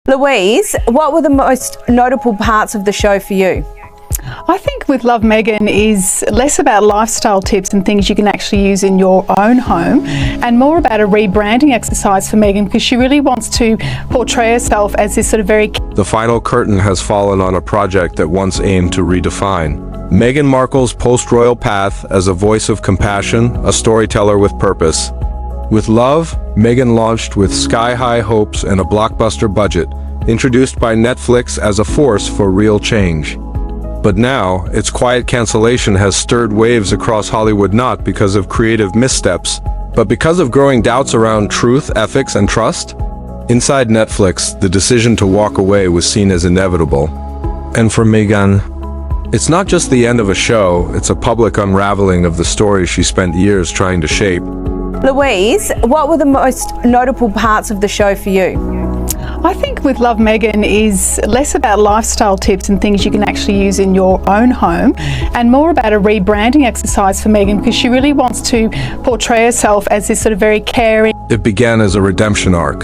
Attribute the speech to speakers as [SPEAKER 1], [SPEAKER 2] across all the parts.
[SPEAKER 1] Louise, what were the most notable parts of the show for you?
[SPEAKER 2] I think with Love Meghan is less about lifestyle tips and things you can actually use in your own home, and more about a rebranding exercise for Meghan, because she really wants to portray herself as this sort of very...
[SPEAKER 3] The final curtain has fallen on a project that once aimed to redefine Meghan Markle's post-royal path as a voice of compassion, a storyteller with purpose. With Love, Meghan launched with sky-high hopes and a blockbuster budget, introduced by Netflix as a force for real change. But now, its quiet cancellation has stirred waves across Hollywood, not because of creative missteps, but because of growing doubts around truth, ethics, and trust. Inside Netflix, the decision to walk away was seen as inevitable. And for Meghan, it's not just the end of a show, it's a public unraveling of the story she spent years trying to shape.
[SPEAKER 1] Louise, what were the most notable parts of the show for you?
[SPEAKER 2] I think with Love Meghan is less about lifestyle tips and things you can actually use in your own home, and more about a rebranding exercise for Meghan, because she really wants to portray herself as this sort of very caring...
[SPEAKER 3] It began as a redemption arc.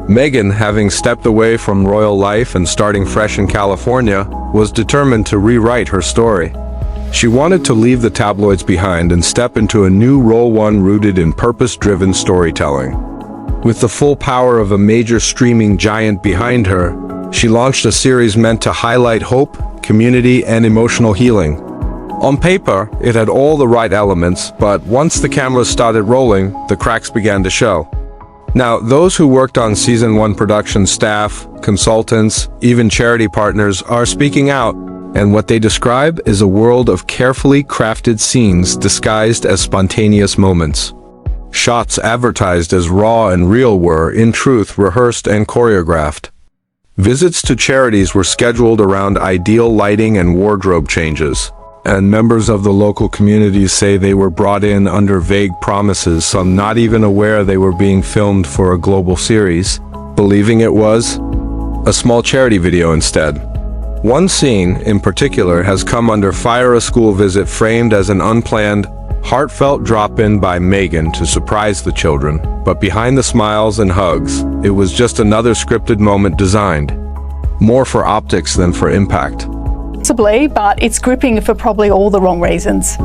[SPEAKER 3] Meghan, having stepped away from royal life and starting fresh in California, was determined to rewrite her story. She wanted to leave the tabloids behind and step into a new role, one rooted in purpose-driven storytelling. With the full power of a major streaming giant behind her, she launched a series meant to highlight hope, community, and emotional healing. On paper, it had all the right elements, but once the cameras started rolling, the cracks began to show. Now, those who worked on Season 1 production staff, consultants, even charity partners are speaking out, and what they describe is a world of carefully crafted scenes disguised as spontaneous moments. Shots advertised as raw and real were, in truth, rehearsed and choreographed. Visits to charities were scheduled around ideal lighting and wardrobe changes, and members of the local communities say they were brought in under vague promises, some not even aware they were being filmed for a global series, believing it was a small charity video instead. One scene, in particular, has come under fire: a school visit framed as an unplanned, heartfelt drop-in by Meghan to surprise the children, but behind the smiles and hugs, it was just another scripted moment designed more for optics than for impact.
[SPEAKER 2] Possibly, but it's gripping for probably all the wrong reasons.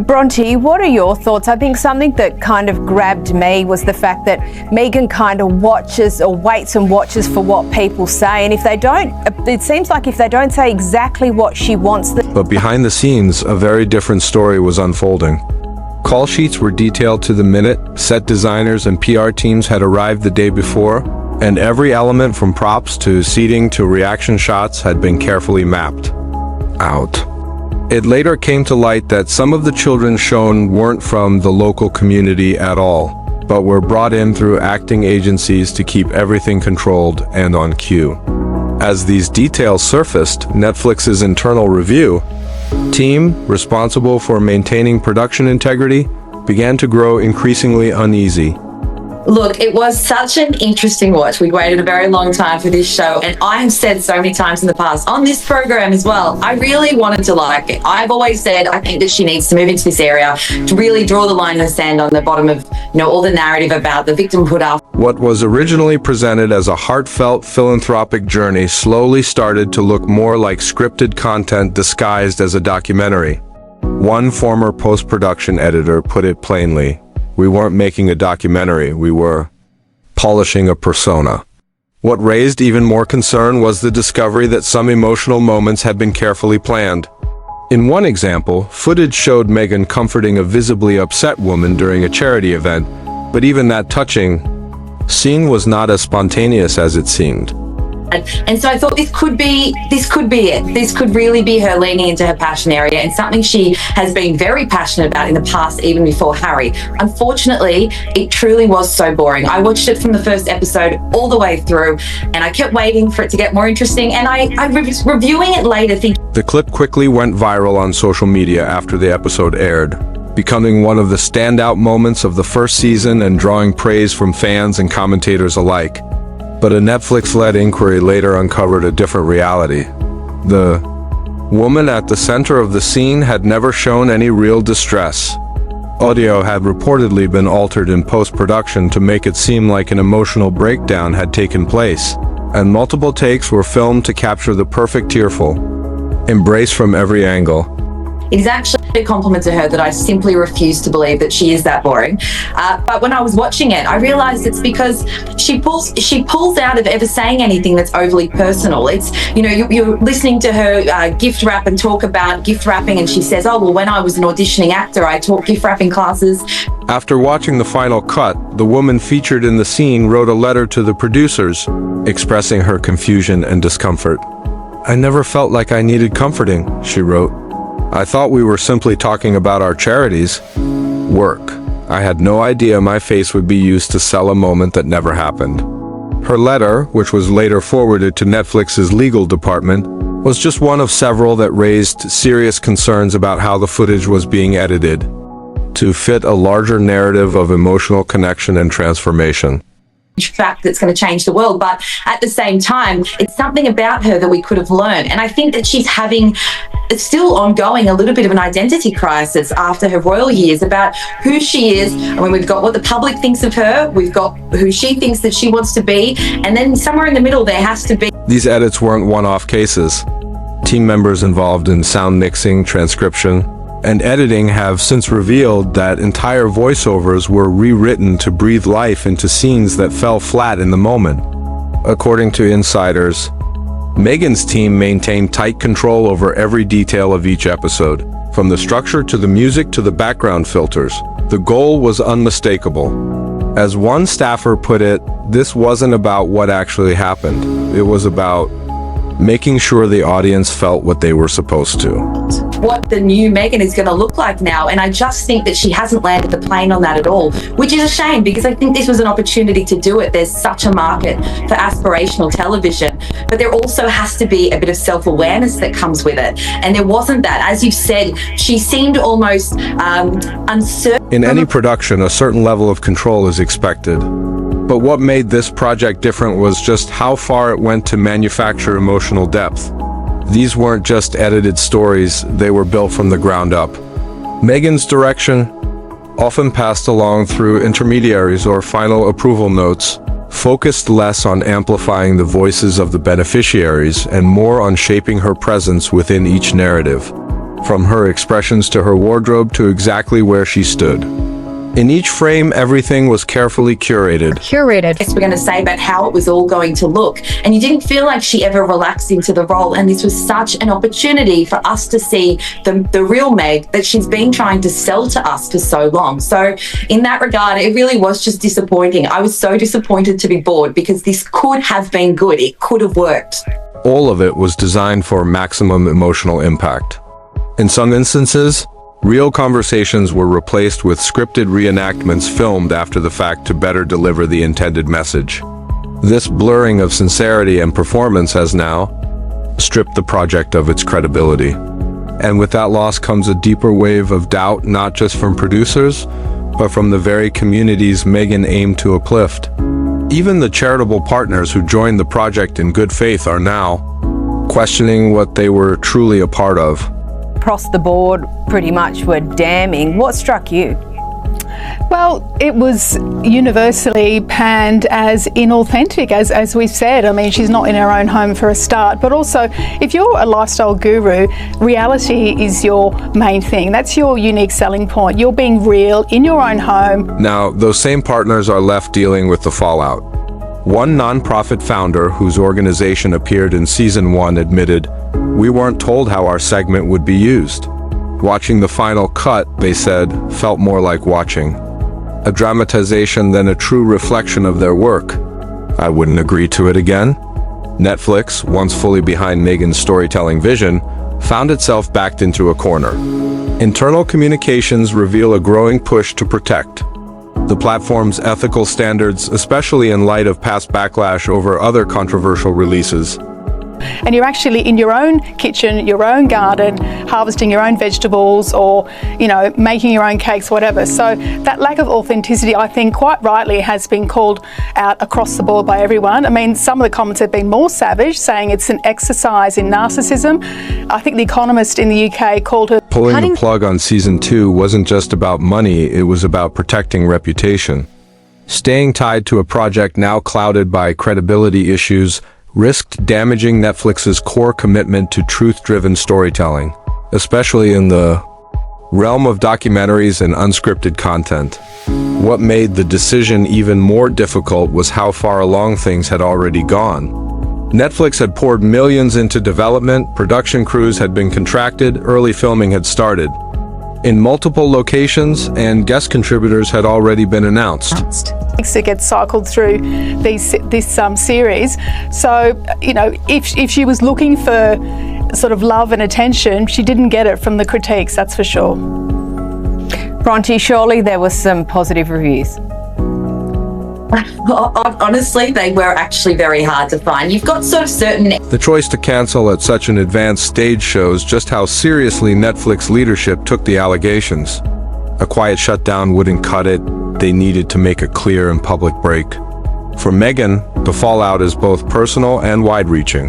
[SPEAKER 1] Bronte, what are your thoughts? I think something that kind of grabbed me was the fact that Meghan kind of watches or waits and watches for what people say, and if they don't, it seems like if they don't say exactly what she wants...
[SPEAKER 3] But behind the scenes, a very different story was unfolding. Call sheets were detailed to the minute, set designers and PR teams had arrived the day before, and every element from props to seating to reaction shots had been carefully mapped out. It later came to light that some of the children shown weren't from the local community at all, but were brought in through acting agencies to keep everything controlled and on cue. As these details surfaced, Netflix's internal review team, responsible for maintaining production integrity, began to grow increasingly uneasy.
[SPEAKER 4] Look, it was such an interesting watch. We waited a very long time for this show, and I have said so many times in the past on this program as well, I really wanted to like it. I've always said I think that she needs to move into this area to really draw the line in the sand on the bottom of, all the narrative about the victimhood after.
[SPEAKER 3] What was originally presented as a heartfelt philanthropic journey slowly started to look more like scripted content disguised as a documentary. One former post-production editor put it plainly: we weren't making a documentary, we were polishing a persona. What raised even more concern was the discovery that some emotional moments had been carefully planned. In one example, footage showed Meghan comforting a visibly upset woman during a charity event, but even that touching scene was not as spontaneous as it seemed.
[SPEAKER 4] And so I thought this could be it. This could really be her leaning into her passion area, and something she has been very passionate about in the past, even before Harry. Unfortunately, it truly was so boring. I watched it from the first episode all the way through, and I kept waiting for it to get more interesting, and I was reviewing it later thinking...
[SPEAKER 3] The clip quickly went viral on social media after the episode aired, becoming one of the standout moments of the first season and drawing praise from fans and commentators alike. But a Netflix-led inquiry later uncovered a different reality. The woman at the center of the scene had never shown any real distress. Audio had reportedly been altered in post-production to make it seem like an emotional breakdown had taken place, and multiple takes were filmed to capture the perfect tearful embrace from every angle.
[SPEAKER 4] It is actually a compliment to her that I simply refuse to believe that she is that boring. But when I was watching it, I realised it's because she pulls out of ever saying anything that's overly personal. It's, you know, you're listening to her gift wrap and talk about gift wrapping, and she says, oh, well, when I was an auditioning actor, I taught gift wrapping classes.
[SPEAKER 3] After watching the final cut, the woman featured in the scene wrote a letter to the producers, expressing her confusion and discomfort. I never felt like I needed comforting, she wrote. I thought we were simply talking about our charities. Work. I had no idea my face would be used to sell a moment that never happened. Her letter, which was later forwarded to Netflix's legal department, was just one of several that raised serious concerns about how the footage was being edited to fit a larger narrative of emotional connection and transformation.
[SPEAKER 4] Fact that's going to change the world, but at the same time, it's something about her that we could have learned. And I think that she's having, it's still ongoing, a little bit of an identity crisis after her royal years about who she is. I mean, we've got what the public thinks of her, we've got who she thinks that she wants to be, and then somewhere in the middle there has to be.
[SPEAKER 3] These edits weren't one-off cases. Team members involved in sound mixing, transcription, and editing have since revealed that entire voiceovers were rewritten to breathe life into scenes that fell flat in the moment. According to insiders, Meghan's team maintained tight control over every detail of each episode, from the structure to the music to the background filters. The goal was unmistakable. As one staffer put it, this wasn't about what actually happened. It was about making sure the audience felt what they were supposed to.
[SPEAKER 4] What the new Meghan is going to look like now, and I just think that she hasn't landed the plane on that at all, which is a shame because I think this was an opportunity to do it. There's such a market for aspirational television, but there also has to be a bit of self-awareness that comes with it, and there wasn't that. As you've said, she seemed almost uncertain.
[SPEAKER 3] In any production, a certain level of control is expected. But what made this project different was just how far it went to manufacture emotional depth. These weren't just edited stories, they were built from the ground up. Meghan's direction, often passed along through intermediaries or final approval notes, focused less on amplifying the voices of the beneficiaries and more on shaping her presence within each narrative, from her expressions to her wardrobe to exactly where she stood. In each frame, everything was carefully curated.
[SPEAKER 4] Yes, we're going to say about how it was all going to look. And you didn't feel like she ever relaxed into the role. And this was such an opportunity for us to see the real Meg that she's been trying to sell to us for so long. So in that regard, it really was just disappointing. I was so disappointed to be bored because this could have been good. It could have worked.
[SPEAKER 3] All of it was designed for maximum emotional impact. In some instances, real conversations were replaced with scripted reenactments filmed after the fact to better deliver the intended message. This blurring of sincerity and performance has now stripped the project of its credibility. And with that loss comes a deeper wave of doubt, not just from producers, but from the very communities Meghan aimed to uplift. Even the charitable partners who joined the project in good faith are now questioning what they were truly a part of.
[SPEAKER 1] Across the board, pretty much were damning. What struck you?
[SPEAKER 2] Well, it was universally panned as inauthentic, as we've said. I mean, she's not in her own home for a start, but also if you're a lifestyle guru, reality is your main thing. That's your unique selling point. You're being real in your own home.
[SPEAKER 3] Now, those same partners are left dealing with the fallout. One nonprofit founder whose organization appeared in season 1 admitted, "We weren't told how our segment would be used. Watching the final cut," they said, "felt more like watching a dramatization than a true reflection of their work. I wouldn't agree to it again." Netflix, once fully behind Meghan's storytelling vision, found itself backed into a corner. Internal communications reveal a growing push to protect the platform's ethical standards, especially in light of past backlash over other controversial releases.
[SPEAKER 2] And you're actually in your own kitchen, your own garden, harvesting your own vegetables, or, you know, making your own cakes, whatever. So that lack of authenticity, I think, quite rightly has been called out across the board by everyone. I mean, some of the comments have been more savage, saying it's an exercise in narcissism. I think The Economist in the UK called her
[SPEAKER 3] Pulling the plug on season 2 wasn't just about money, it was about protecting reputation. Staying tied to a project now clouded by credibility issues risked damaging Netflix's core commitment to truth-driven storytelling, especially in the realm of documentaries and unscripted content. What made the decision even more difficult was how far along things had already gone. Netflix had poured millions into development, production crews had been contracted, early filming had started in multiple locations, and guest contributors had already been announced.
[SPEAKER 2] To get cycled through this series. So, you know, if she was looking for sort of love and attention, she didn't get it from the critiques, that's for sure.
[SPEAKER 1] Bronte, surely there were some positive reviews.
[SPEAKER 4] Honestly, they were actually very hard to find. You've got sort of certain...
[SPEAKER 3] The choice to cancel at such an advanced stage shows just how seriously Netflix leadership took the allegations. A quiet shutdown wouldn't cut it. They needed to make a clear and public break. For Meghan, the fallout is both personal and wide-reaching.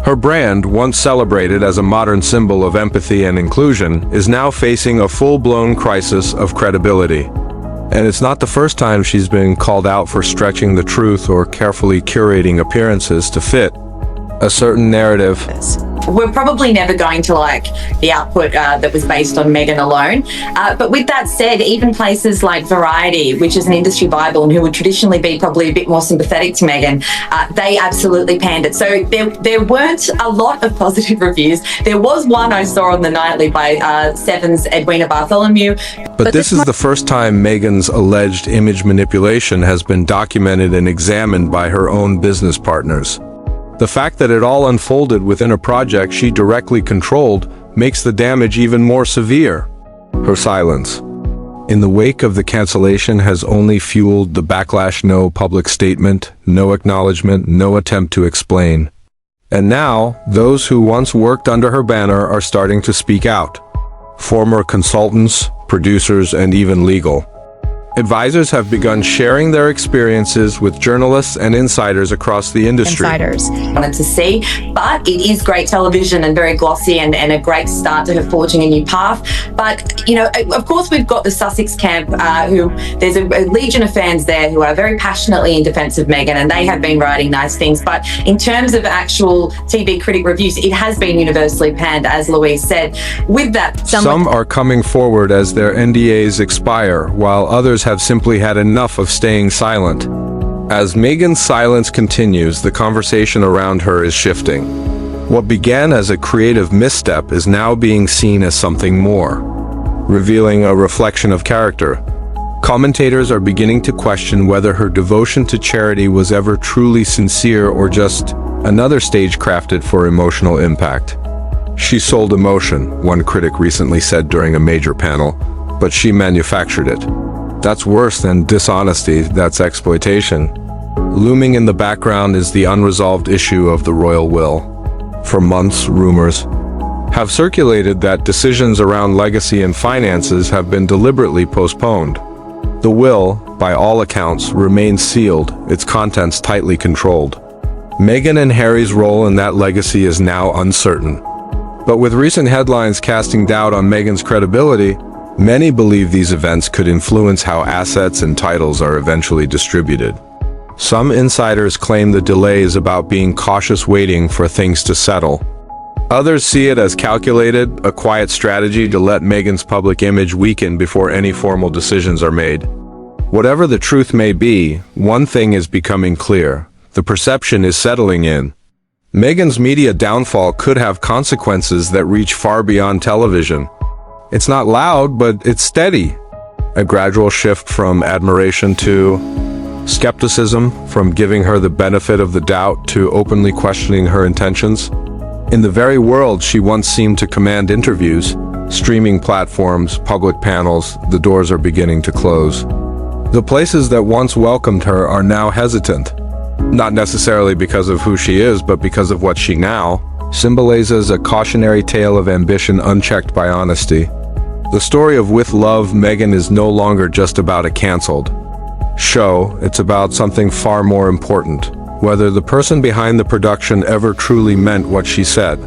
[SPEAKER 3] Her brand, once celebrated as a modern symbol of empathy and inclusion, is now facing a full-blown crisis of credibility. And it's not the first time she's been called out for stretching the truth or carefully curating appearances to fit a certain narrative.
[SPEAKER 4] We're probably never going to like the output that was based on Meghan alone. But with that said, even places like Variety, which is an industry bible and who would traditionally be probably a bit more sympathetic to Meghan, they absolutely panned it. So there weren't a lot of positive reviews. There was one I saw on The Nightly by Seven's Edwina Bartholomew.
[SPEAKER 3] But this is the first time Meghan's alleged image manipulation has been documented and examined by her own business partners. The fact that it all unfolded within a project she directly controlled makes the damage even more severe. Her silence, in the wake of the cancellation, has only fueled the backlash. No public statement, no acknowledgement, no attempt to explain. And now, those who once worked under her banner are starting to speak out. Former consultants, producers, and even legal advisors have begun sharing their experiences with journalists and insiders across the industry.
[SPEAKER 4] Wanted to see, but it is great television and very glossy and a great start to her forging a new path. But, you know, of course, we've got the Sussex camp who there's a legion of fans there who are very passionately in defense of Meghan, and they have been writing nice things. But in terms of actual TV critic reviews, it has been universally panned, as Louise said. With that,
[SPEAKER 3] some are coming forward as their NDAs expire, while others have simply had enough of staying silent. As Meghan's silence continues, the conversation around her is shifting. What began as a creative misstep is now being seen as something more, revealing a reflection of character. Commentators are beginning to question whether her devotion to charity was ever truly sincere or just another stage crafted for emotional impact. She sold emotion, one critic recently said during a major panel, but she manufactured it. That's worse than dishonesty, that's exploitation. Looming in the background is the unresolved issue of the royal will. For months, rumors have circulated that decisions around legacy and finances have been deliberately postponed. The will, by all accounts, remains sealed, its contents tightly controlled. Meghan and Harry's role in that legacy is now uncertain. But with recent headlines casting doubt on Meghan's credibility, many believe these events could influence how assets and titles are eventually distributed. Some insiders claim the delay is about being cautious, waiting for things to settle. Others see it as calculated, a quiet strategy to let Meghan's public image weaken before any formal decisions are made. Whatever the truth may be, one thing is becoming clear: the perception is settling in. Meghan's media downfall could have consequences that reach far beyond television. It's not loud, but it's steady. A gradual shift from admiration to skepticism, from giving her the benefit of the doubt to openly questioning her intentions. In the very world she once seemed to command interviews, streaming platforms, public panels, the doors are beginning to close. The places that once welcomed her are now hesitant. Not necessarily because of who she is, but because of what she now symbolizes, a cautionary tale of ambition unchecked by honesty. The story of With Love, Meghan is no longer just about a cancelled show, it's about something far more important. Whether the person behind the production ever truly meant what she said.